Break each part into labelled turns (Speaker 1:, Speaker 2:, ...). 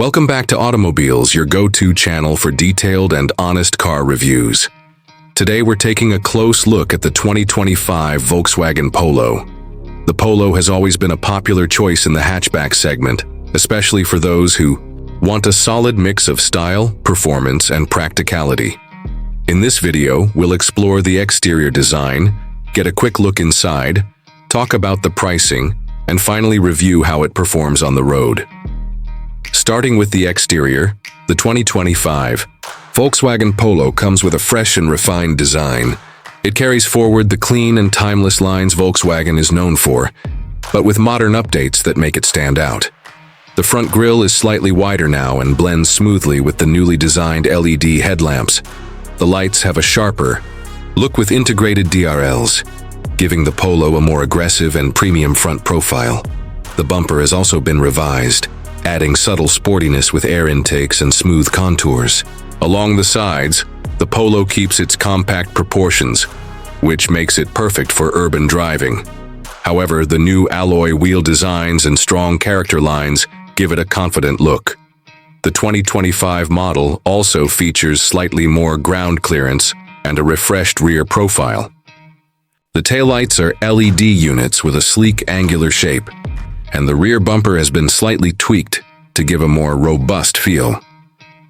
Speaker 1: Welcome back to Automobiles, your go-to channel for detailed and honest car reviews. Today we're taking a close look at the 2025 Volkswagen Polo. The Polo has always been a popular choice in the hatchback segment, especially for those who want a solid mix of style, performance, and practicality. In this video, we'll explore the exterior design, get a quick look inside, talk about the pricing, and finally review how it performs on the road. Starting with the exterior, the 2025 Volkswagen Polo comes with a fresh and refined design. It carries forward the clean and timeless lines Volkswagen is known for, but with modern updates that make it stand out. The front grille is slightly wider now and blends smoothly with the newly designed LED headlamps. The lights have a sharper look with integrated DRLs, giving the Polo a more aggressive and premium front profile. The bumper has also been revised, adding subtle sportiness with air intakes and smooth contours. Along the sides, the Polo keeps its compact proportions, which makes it perfect for urban driving. However, the new alloy wheel designs and strong character lines give it a confident look. The 2025 model also features slightly more ground clearance and a refreshed rear profile. The taillights are LED units with a sleek angular shape, and the rear bumper has been slightly tweaked to give a more robust feel.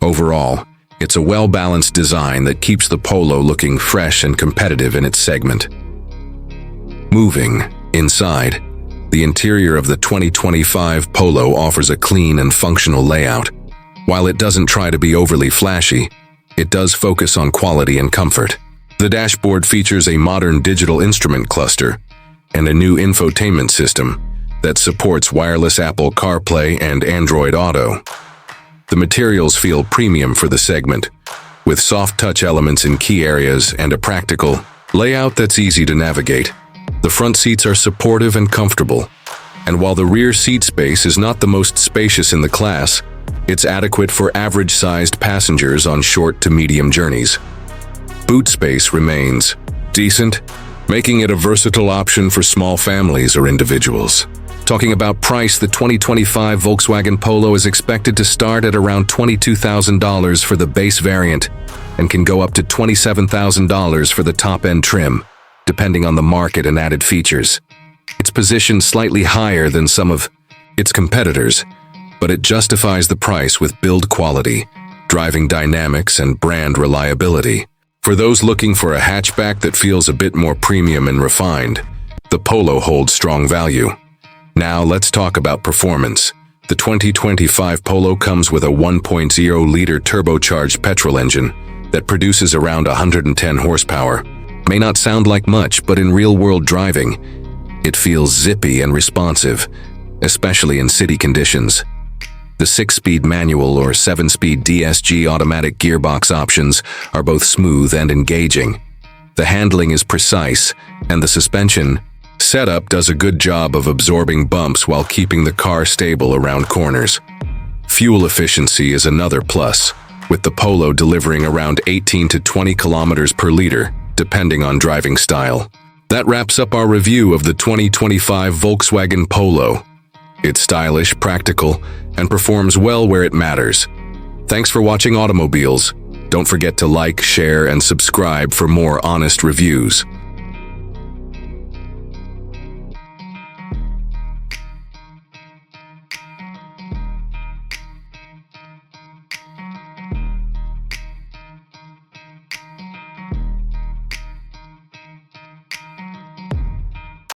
Speaker 1: Overall, it's a well-balanced design that keeps the Polo looking fresh and competitive in its segment. Moving inside, the interior of the 2025 Polo offers a clean and functional layout. While it doesn't try to be overly flashy, it does focus on quality and comfort. The dashboard features a modern digital instrument cluster and a new infotainment system that supports wireless Apple CarPlay and Android Auto. The materials feel premium for the segment, with soft touch elements in key areas and a practical layout that's easy to navigate. The front seats are supportive and comfortable, and while the rear seat space is not the most spacious in the class, it's adequate for average-sized passengers on short to medium journeys. Boot space remains decent, making it a versatile option for small families or individuals. Talking about price, the 2025 Volkswagen Polo is expected to start at around $22,000 for the base variant and can go up to $27,000 for the top-end trim, depending on the market and added features. It's positioned slightly higher than some of its competitors, but it justifies the price with build quality, driving dynamics, and brand reliability. For those looking for a hatchback that feels a bit more premium and refined, the Polo holds strong value. Now let's talk about performance. The 2025 Polo comes with a 1.0-liter turbocharged petrol engine that produces around 110 horsepower. May not sound like much, but in real-world driving, it feels zippy and responsive, especially in city conditions. The 6-speed manual or 7-speed DSG automatic gearbox options are both smooth and engaging. The handling is precise, and the suspension setup does a good job of absorbing bumps while keeping the car stable around corners. Fuel efficiency is another plus, with the Polo delivering around 18 to 20 kilometers per liter, depending on driving style. That wraps up our review of the 2025 Volkswagen Polo. It's stylish, practical, and performs well where it matters. Thanks for watching Automobiles. Don't forget to like, share, and subscribe for more honest reviews.